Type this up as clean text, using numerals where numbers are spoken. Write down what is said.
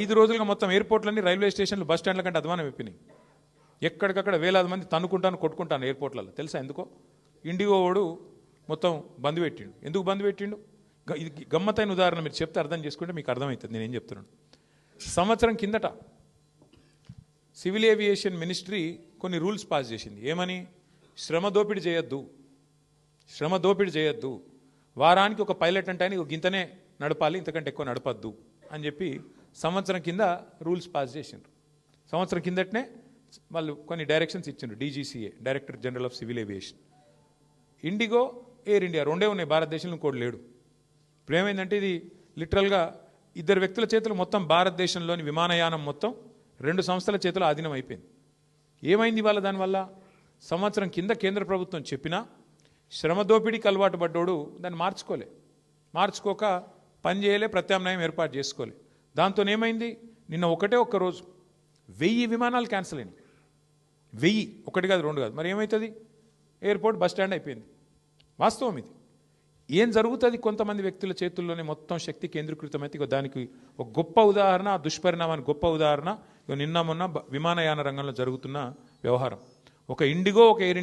5 రోజులుగా మొత్తం ఎయిర్పోర్ట్లన్నీ రైల్వే స్టేషన్లు బస్ స్టాండ్ల కంటే అధ్వానం అయిపోయినాయి. ఎక్కడికక్కడ వేలాది మంది తన్నుకుంటాను కొట్టుకుంటాను ఎయిర్పోర్ట్లలో. తెలుసా ఎందుకో? ఇండిగో వాడు మొత్తం బంద్ పెట్టిండు. ఎందుకు బంద్ పెట్టిండు? ఇది గమ్మత్తైన ఉదాహరణ, మీరు చెప్తే అర్థం చేసుకుంటే మీకు అర్థమవుతుంది నేనేం చెప్తున్నాను. సంవత్సరం కిందట సివిల్ ఏవియేషన్ మినిస్ట్రీ కొన్ని రూల్స్ పాస్ చేసింది. ఏమని? శ్రమ దోపిడీ చేయొద్దు, వారానికి ఒక పైలట్ అంటే ఆయన గింతనే నడపాలి, ఇంతకంటే ఎక్కువ నడపద్దు అని చెప్పి సంవత్సరం కింద రూల్స్ పాస్ చేసిండ్రు. సంవత్సరం కిందటనే వాళ్ళు కొన్ని డైరెక్షన్స్ ఇచ్చిండ్రు. DGCA, director general of civil aviation. IndiGo, air India రెండే ఉన్నాయి భారతదేశంలో, ఇంకోటి లేడు. ఇప్పుడు ఏమైందంటే ఇది లిటరల్గా 2 వ్యక్తుల చేతులు మొత్తం భారతదేశంలోని విమానయానం మొత్తం 2 సంస్థల చేతులు ఆధీనం అయిపోయింది. ఏమైంది వాళ్ళ దానివల్ల? సంవత్సరం కింద కేంద్ర ప్రభుత్వం చెప్పినా శ్రమ దోపిడీకి అలవాటు పడ్డోడు దాన్ని మార్చుకోక పని చేయలే, ప్రత్యామ్నాయం ఏర్పాటు చేసుకోలే. దాంతో ఏమైంది? నిన్న ఒక్క రోజు 1000 విమానాలు క్యాన్సిల్ అయినాయి. 1000, ఒకటి కాదు, 2 కాదు. మరి ఏమవుతుంది? ఎయిర్పోర్ట్ బస్ స్టాండ్ అయిపోయింది. వాస్తవం ఇది. ఏం జరుగుతుంది? కొంతమంది వ్యక్తుల చేతుల్లోనే మొత్తం శక్తి కేంద్రీకృతమైతే దానికి ఒక గొప్ప ఉదాహరణ, దుష్పరిణామానికి గొప్ప ఉదాహరణ నిన్న మొన్న విమానయాన రంగంలో జరుగుతున్న వ్యవహారం. ఒక ఇండిగో, ఒక ఎయిర్